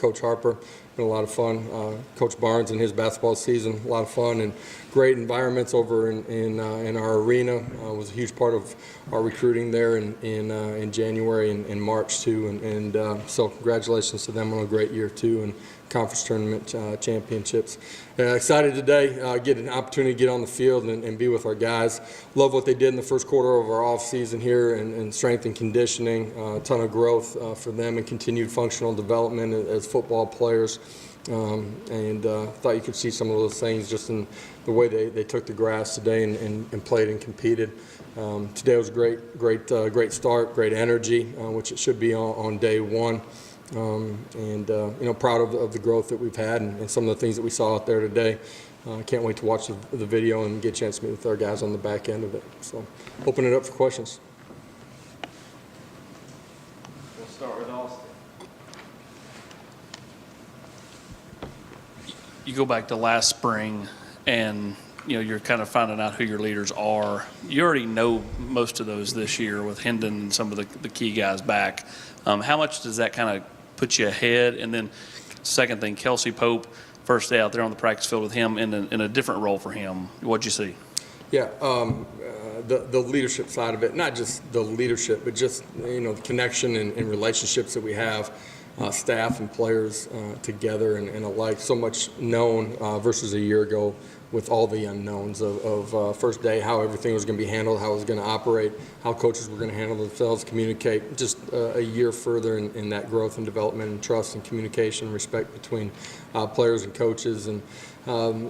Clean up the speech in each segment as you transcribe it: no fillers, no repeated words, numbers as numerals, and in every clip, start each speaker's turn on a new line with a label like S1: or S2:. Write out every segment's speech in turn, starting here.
S1: Coach Harper. Been a lot of fun. Coach Barnes and his basketball season, a lot of fun and great environments over in our arena. Was a huge part of our recruiting there in January and March too. And so congratulations to them on a great year too, and conference tournament championships. Excited today, get an opportunity to get on the field and be with our guys. Love what they did in the first quarter of our off season here and strength and conditioning. A ton of growth for them and continued functional development as football players. Thought you could see some of those things just in the way they took the grass today and played and competed. Today was a great start, great energy, which it should be on day one. Proud of the growth that we've had and some of the things that we saw out there today. Can't wait to watch the video and get a chance to meet with our guys on the back end of it. So, open it up for questions.
S2: We'll start with Austin.
S3: You go back to last spring, and you're kind of finding out who your leaders are. You already know most of those this year with Hendon and some of the key guys back. How much does that kind of put you ahead? And then second thing, Kelsey Pope, first day out there on the practice field with him in a different role for him. What'd you see?
S1: Yeah, the leadership side of it, not just the leadership, but just the connection and relationships that we have. Staff and players together and alike. So much known versus a year ago with all the unknowns of first day, how everything was going to be handled, how it was going to operate, how coaches were going to handle themselves, communicate. Just a year further in that growth and development and trust and communication, respect between players and coaches. And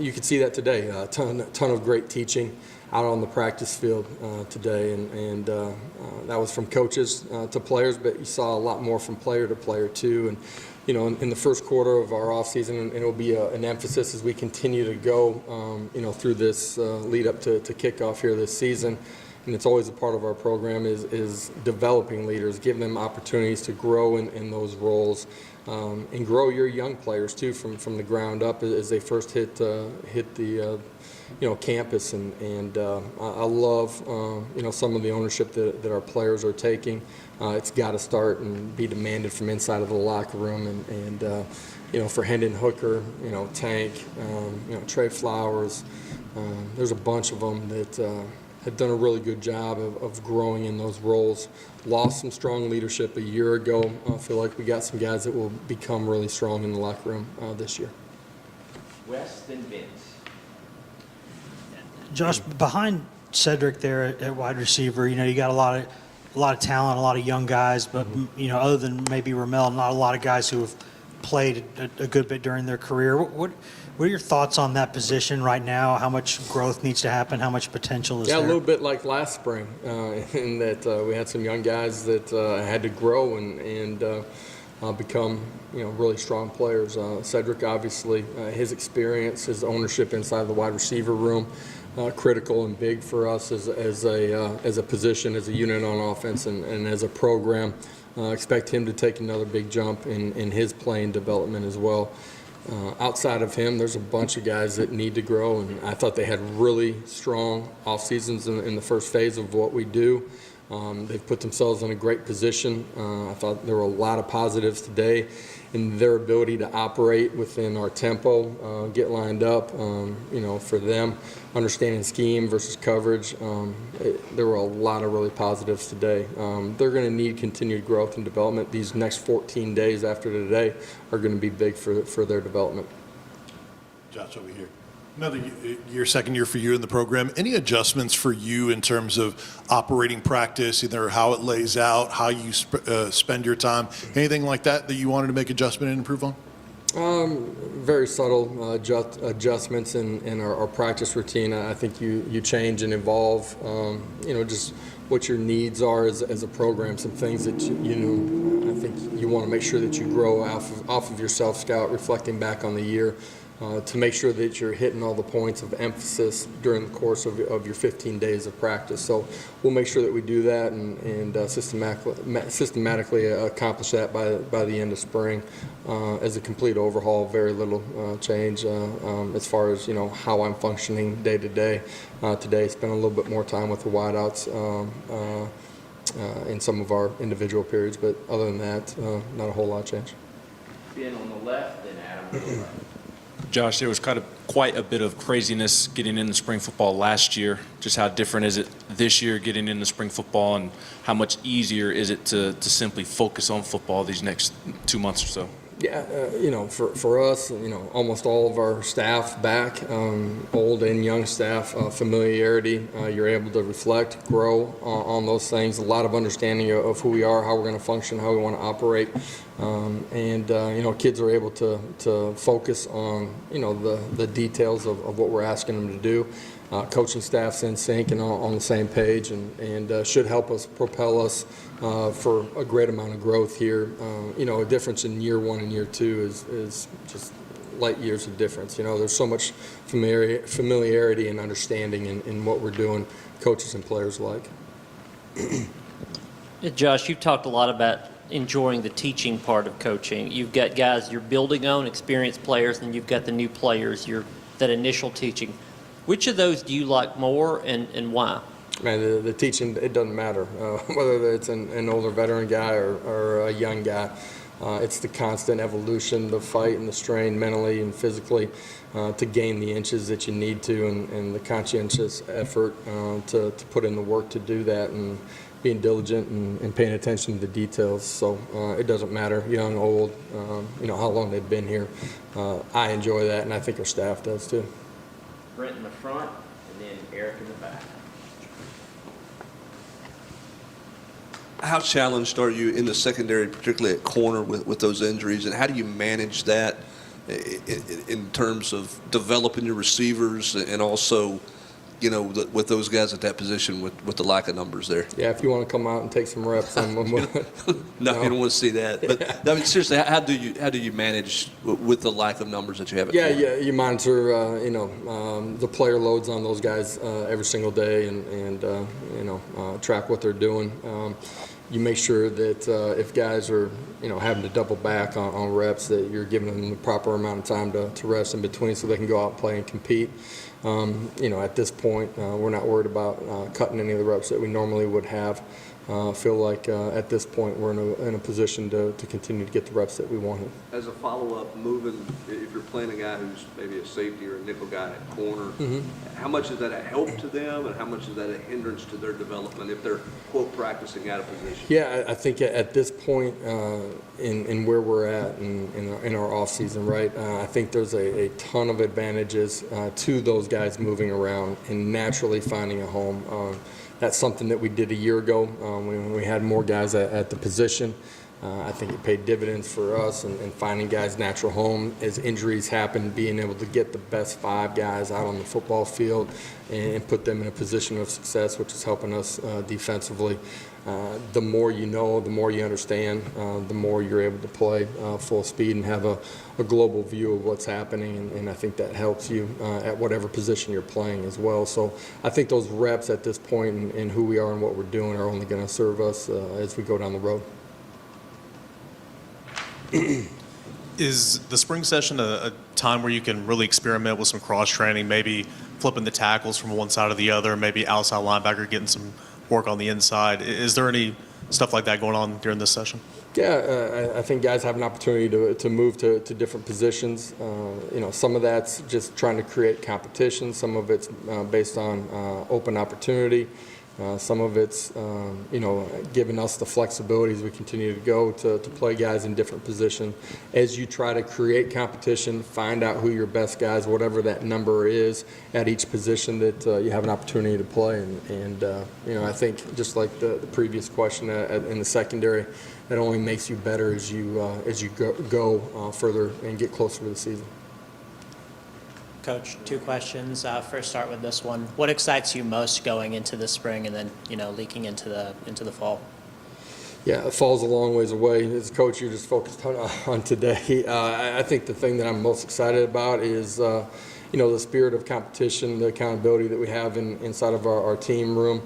S1: you could see that today. A ton of great teaching out on the practice field today, and that was from coaches to players, but you saw a lot more from player to player too. And in the first quarter of our off season, and it'll be an emphasis as we continue to go, through this lead up to kickoff here this season. And it's always a part of our program is developing leaders, giving them opportunities to grow in those roles, and grow your young players too from the ground up as they first hit the campus, and I love some of the ownership that our players are taking. It's got to start and be demanded from inside of the locker room, and for Hendon Hooker, Tank, Trey Flowers, there's a bunch of them that have done a really good job of growing in those roles. Lost some strong leadership a year ago. I feel like we got some guys that will become really strong in the locker room this year.
S2: West and Vince.
S4: Josh, behind Cedric there at wide receiver, you got a lot of talent, a lot of young guys, but other than maybe Ramel, not a lot of guys who have played a good bit during their career. What are your thoughts on that position right now? How much growth needs to happen? How much potential is there?
S1: Yeah, a little bit like last spring, in that we had some young guys that had to grow and become really strong players. Cedric, obviously, his experience, his ownership inside the wide receiver room, critical and big for us as a position, as a unit on offense, and as a program. Expect him to take another big jump in his playing development as well. Outside of him, there's a bunch of guys that need to grow, and I thought they had really strong off seasons in the first phase of what we do. They've put themselves in a great position. I thought there were a lot of positives today in their ability to operate within our tempo, get lined up, for them, understanding scheme versus coverage. There were a lot of really positives today. They're going to need continued growth and development. These next 14 days after today are going to be big for their development.
S5: Josh, over here. Another year, second year for you in the program. Any adjustments for you in terms of operating practice, either how it lays out, how you spend your time, anything like that you wanted to make adjustment and improve on?
S1: Very subtle adjustments in our practice routine. I think you change and evolve, just what your needs are as a program, some things that I think you want to make sure that you grow off of your self-scout, reflecting back on the year. To make sure that you're hitting all the points of emphasis during the course of your 15 days of practice. So we'll make sure that we do that and systematically accomplish that by the end of spring as a complete overhaul. Very little change as far as how I'm functioning day to day. Today, spent a little bit more time with the wideouts in some of our individual periods, but other than that, not a whole lot of change.
S2: Ben on the left, then Adam on the right.
S6: Josh, there was quite a bit of craziness getting into spring football last year. Just how different is it this year getting into spring football, and how much easier is it to simply focus on football these next 2 months or so?
S1: Yeah, for us, almost all of our staff back, old and young staff, familiarity, you're able to reflect, grow on those things, a lot of understanding of who we are, how we're going to function, how we want to operate. Kids are able to focus on, the details of what we're asking them to do. Coaching staff's in sync and on the same page, and should help us, propel us for a great amount of growth here. A difference in year one and year two is just light years of difference. There's so much familiarity and understanding in what we're doing, coaches and players alike.
S7: Josh, you've talked a lot about enjoying the teaching part of coaching. You've got guys you're building on, experienced players, and you've got the new players, that initial teaching. Which of those do you like more, and why?
S1: Man, the teaching, it doesn't matter whether it's an older veteran guy or a young guy. It's the constant evolution, the fight and the strain mentally and physically to gain the inches that you need to, and the conscientious effort to put in the work to do that, and being diligent and paying attention to the details. So it doesn't matter, young, old, how long they've been here. I enjoy that, and I think our staff does too.
S2: Brent in the front, and then Eric in the back.
S8: How challenged are you in the secondary, particularly at corner, with those injuries, and how do you manage that in terms of developing your receivers and also, with those guys at that position with the lack of numbers there?
S1: Yeah, if you want to come out and take some reps, I'm
S8: No, you don't want to see that. But I mean, seriously, how do you manage with the lack of numbers that you have at corner?
S1: Yeah, you monitor, the player loads on those guys every single day, and track what they're doing. You make sure that if guys are, having to double back on reps, that you're giving them the proper amount of time to rest in between so they can go out and play and compete. At this point, we're not worried about cutting any of the reps that we normally would have. Feel like at this point we're in a position to continue to get the reps that we wanted.
S8: As a follow-up, if you're playing a guy who's maybe a safety or a nickel guy at corner, how much is that a help to them, and how much is that a hindrance to their development if they're, quote, practicing out of position?
S1: Yeah, I think at this point in where we're at in our off season, right, I think there's a ton of advantages to those guys moving around and naturally finding a home. That's something that we did a year ago when we had more guys at the position. I think it paid dividends for us and finding guys' natural home as injuries happen, being able to get the best 5 guys out on the football field and put them in a position of success, which is helping us defensively. The more you know, the more you understand, the more you're able to play full speed and have a global view of what's happening, and I think that helps you at whatever position you're playing as well. So I think those reps at this point and who we are and what we're doing are only going to serve us as we go down the road.
S9: Is the spring session a time where you can really experiment with some cross-training, maybe flipping the tackles from one side to the other, maybe outside linebacker getting some work on the inside? Is there any stuff like that going on during this session?
S1: Yeah, I think guys have an opportunity to move to different positions. Some of that's just trying to create competition. Some of it's based on open opportunity. Some of it's, giving us the flexibility as we continue to go to play guys in different positions. As you try to create competition, find out who your best guys, whatever that number is at each position that you have an opportunity to play. And I think just like the previous question in the secondary, that only makes you better as you go further and get closer to the season.
S10: Coach, 2 questions. First, start with this one. What excites you most going into the spring and then, leaking into the fall?
S1: Yeah, fall's a long ways away. As a coach, you're just focused on today. I think the thing that I'm most excited about is, the spirit of competition, the accountability that we have inside of our team room,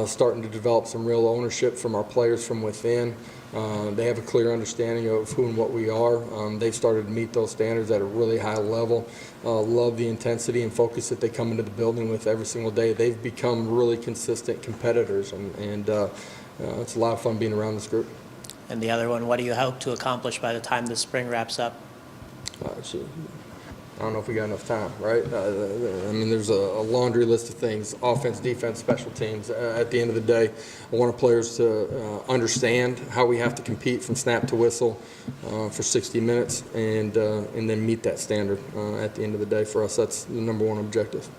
S1: starting to develop some real ownership from our players from within. They have a clear understanding of who and what we are. They've started to meet those standards at a really high level. Love the intensity and focus that they come into the building with every single day. They've become really consistent competitors, and it's a lot of fun being around this group.
S10: And the other one, what do you hope to accomplish by the time the spring wraps up?
S1: I don't know if we got enough time, right? I mean, there's a laundry list of things, offense, defense, special teams. At the end of the day, I want our players to understand how we have to compete from snap to whistle for 60 minutes and then meet that standard at the end of the day. For us, that's the number one objective.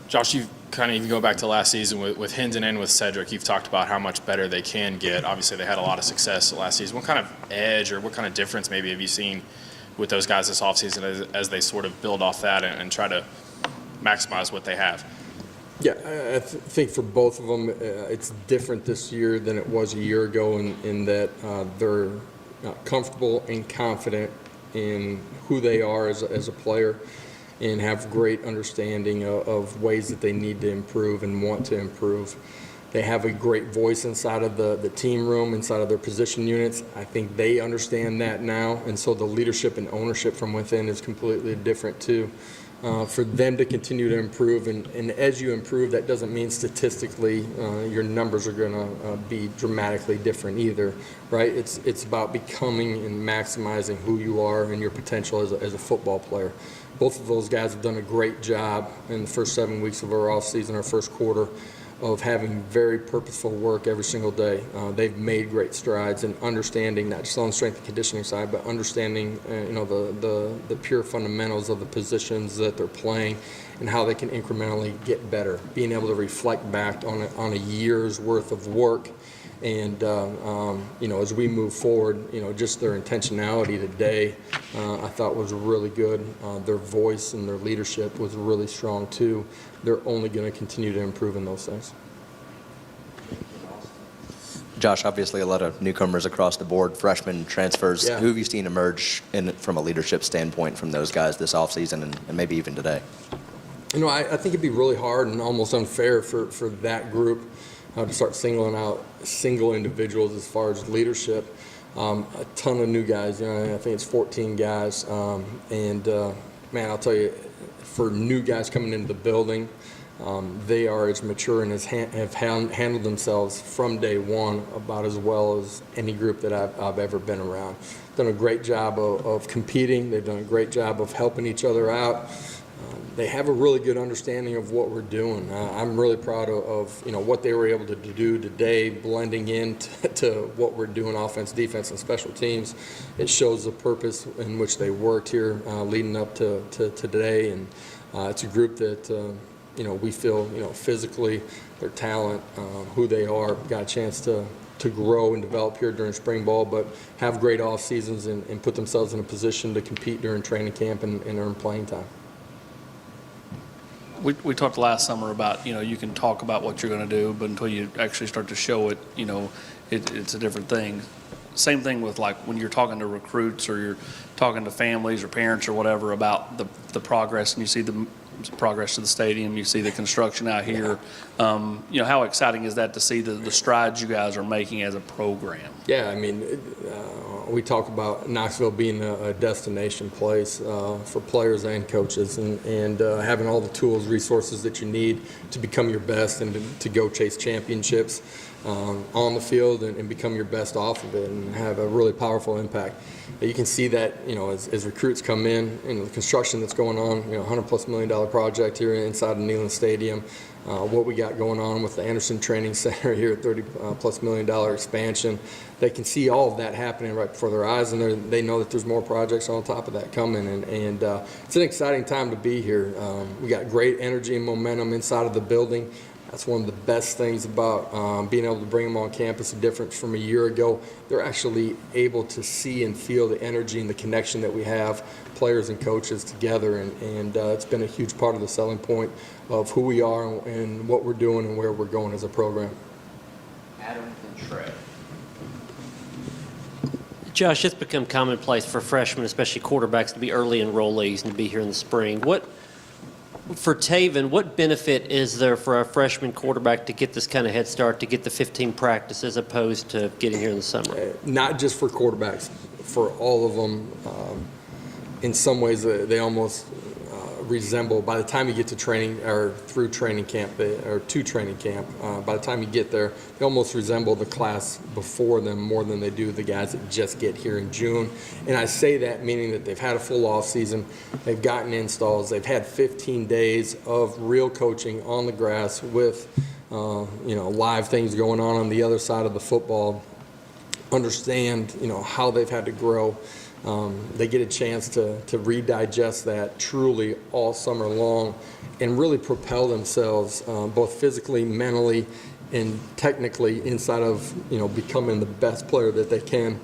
S11: Josh, you've kind of, if you go back to last season with Hendon and with Cedric, you've talked about how much better they can get. Obviously, they had a lot of success last season. What kind of edge or what kind of difference maybe have you seen with those guys this offseason as they sort of build off that and try to maximize what they have?
S1: Yeah, I think for both of them, it's different this year than it was a year ago in that they're comfortable and confident in who they are as a player, and have great understanding of ways that they need to improve and want to improve. They have a great voice inside of the team room, inside of their position units. I think they understand that now, and so the leadership and ownership from within is completely different too. For them to continue to improve, and as you improve, that doesn't mean statistically your numbers are going to be dramatically different either, right? It's about becoming and maximizing who you are and your potential as a football player. Both of those guys have done a great job in the first 7 weeks of our off season, our first quarter, of having very purposeful work every single day. They've made great strides in understanding, not just on the strength and conditioning side, but understanding the pure fundamentals of the positions that they're playing and how they can incrementally get better. Being able to reflect back on a year's worth of work. And, as we move forward, just their intentionality today, I thought was really good. Their voice and their leadership was really strong, too. They're only going to continue to improve in those things.
S12: Josh, obviously a lot of newcomers across the board, freshmen, transfers.
S1: Yeah.
S12: Who have you seen emerge from a leadership standpoint from those guys this offseason and maybe even today?
S1: I think it'd be really hard and almost unfair for that group to start singling out single individuals as far as leadership. A ton of new guys. I think it's 14 guys. Man, I'll tell you, for new guys coming into the building, they are as mature and have handled themselves from day one about as well as any group that I've ever been around. Done a great job of competing. They've done a great job of helping each other out. They have a really good understanding of what we're doing. I'm really proud of what they were able to do today, blending into what we're doing, offense, defense, and special teams. It shows the purpose in which they worked here leading up to today, and it's a group that we feel physically, their talent, who they are, got a chance to grow and develop here during spring ball, but have great off seasons and put themselves in a position to compete during training camp and earn playing time.
S3: We talked last summer about, you can talk about what you're going to do, but until you actually start to show it, it's a different thing. Same thing with like when you're talking to recruits or you're talking to families or parents or whatever about the progress, and you see the progress to the stadium, you see the construction out here. How exciting is that to see the strides you guys are making as a program?
S1: Yeah, I mean, we talk about Knoxville being a destination place for players and coaches, and having all the tools, resources that you need to become your best and to go chase championships on the field and become your best off of it and have a really powerful impact. You can see that, as recruits come in, the construction that's going on, $100+ million project here inside of Neyland Stadium, what we got going on with the Anderson Training Center here at $30+ million expansion. They can see all of that happening right before their eyes, and they know that there's more projects on top of that coming, and it's an exciting time to be here. We got great energy and momentum inside of the building. That's one of the best things about being able to bring them on campus, a difference from a year ago. They're actually able to see and feel the energy and the connection that we have, players and coaches together, and it's been a huge part of the selling point of who we are and what we're doing and where we're going as a program.
S2: Adam and Trey.
S7: Josh, it's become commonplace for freshmen, especially quarterbacks, to be early enrollees and to be here in the spring. For Taven, what benefit is there for a freshman quarterback to get this kind of head start, to get the 15 practice as opposed to getting here in the summer?
S1: Not just for quarterbacks, for all of them. In some ways, they almost resemble, by the time you get to training or through training camp or to training camp, by the time you get there, they almost resemble the class before them more than they do the guys that just get here in June. And I say that meaning that they've had a full off season, they've gotten installs, they've had 15 days of real coaching on the grass with live things going on the other side of the football. Understand how they've had to grow. They get a chance to redigest that truly all summer long and really propel themselves both physically, mentally, and technically inside of becoming the best player that they can.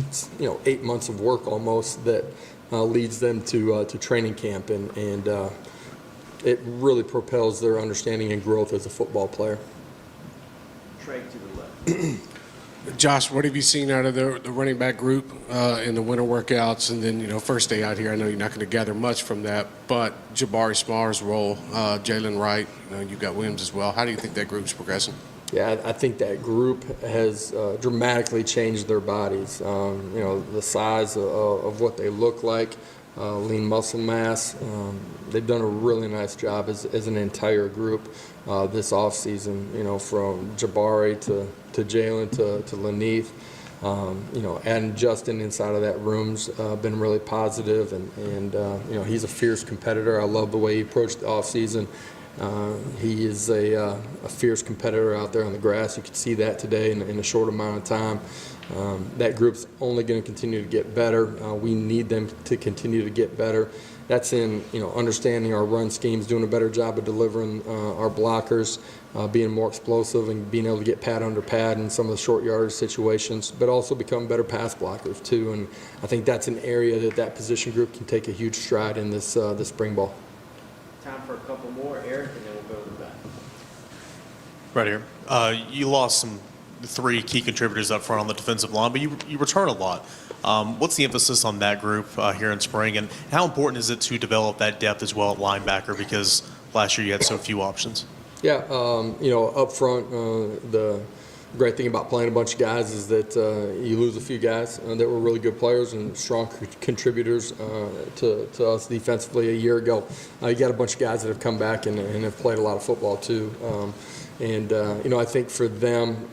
S1: It's, 8 months of work almost that leads them to training camp, and it really propels their understanding and growth as a football player.
S2: Trey to the left.
S13: Josh, what have you seen out of the running back group in the winter workouts? And then, first day out here, I know you're not going to gather much from that, but Jabari Smarr's role, Jalen Wright, you've got Williams as well. How do you think that group's progressing?
S1: Yeah, I think that group has dramatically changed their bodies. The size of what they look like, lean muscle mass. They've done a really nice job as an entire group this offseason, from Jabari to Jalen to Lanith. Adding Justin inside of that room's been really positive, and he's a fierce competitor. I love the way he approached the offseason. He is a fierce competitor out there on the grass. You could see that today in a short amount of time. That group's only going to continue to get better. We need them to continue to get better. That's in understanding our run schemes, doing a better job of delivering our blockers, being more explosive and being able to get pad under pad in some of the short yardage situations, but also become better pass blockers too. And I think that's an area that position group can take a huge stride in this spring ball.
S2: Time for a couple more, Eric, and then we'll go to the back.
S9: Right here. You lost three key contributors up front on the defensive line, but you return a lot. What's the emphasis on that group here in spring, and how important is it to develop that depth as well at linebacker, because last year you had so few options?
S1: Yeah, up front, the great thing about playing a bunch of guys is that you lose a few guys that were really good players and strong contributors to us defensively a year ago. You got a bunch of guys that have come back and have played a lot of football too. I think for them,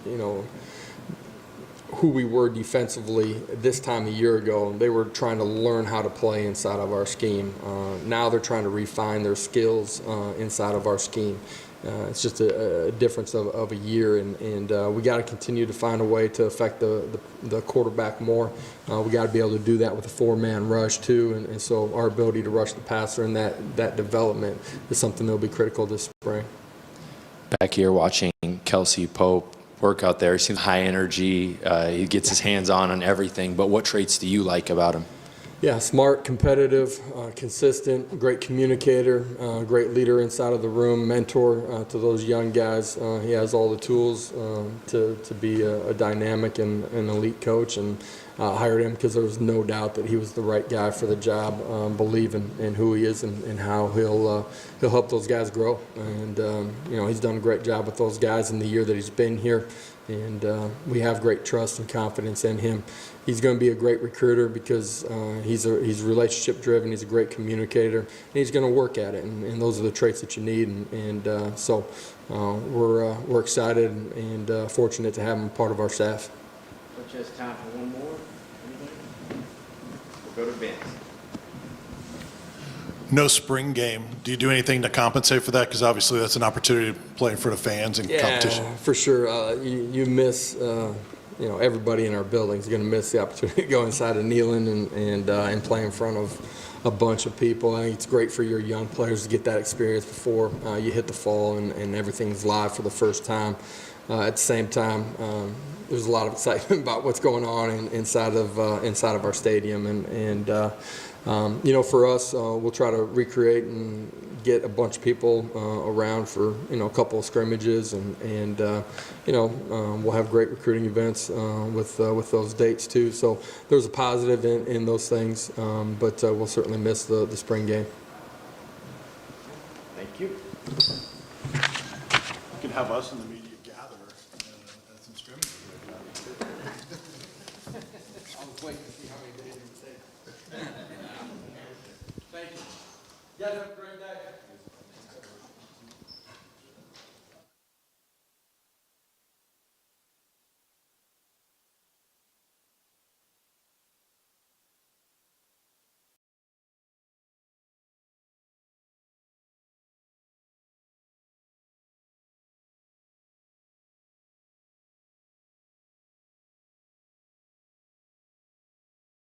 S1: who we were defensively this time a year ago, they were trying to learn how to play inside of our scheme. Now they're trying to refine their skills inside of our scheme. It's just a difference of a year, and we got to continue to find a way to affect the quarterback more. We got to be able to do that with a four-man rush too, and so our ability to rush the passer and that development is something that will be critical this spring.
S14: Back here watching Kelsey Pope work out there, he seems high energy. He gets his hands on everything. But what traits do you like about him?
S1: Yeah, smart, competitive, consistent, great communicator, great leader inside of the room, mentor to those young guys. He has all the tools to be a dynamic and an elite coach, and hired him because there was no doubt that he was the right guy for the job, believing in who he is and how he'll help those guys grow. And, he's done a great job with those guys in the year that he's been here. And we have great trust and confidence in him. He's going to be a great recruiter because he's relationship driven. He's a great communicator, and he's going to work at it. And those are the traits that you need. So we're excited and fortunate to have him part of our staff.
S2: But just time for one more. Anybody? We'll go to Vince.
S5: No spring game. Do you do anything to compensate for that? Because obviously that's an opportunity to play in front of fans and competition.
S1: Yeah, for sure. You miss, everybody in our building is going to miss the opportunity to go inside of Neyland and play in front of a bunch of people. I think it's great for your young players to get that experience before you hit the fall and everything's live for the first time. At the same time, there's a lot of excitement about what's going on inside of our stadium, for us, we'll try to recreate and get a bunch of people around for a couple of scrimmages, and we'll have great recruiting events with those dates too. So there's a positive in those things, but we'll certainly miss the spring game.
S2: Thank you.
S5: You can have us in the media gather at some scrimmages.
S1: I was waiting to see how many days it would take. Thank you. You guys have a great day.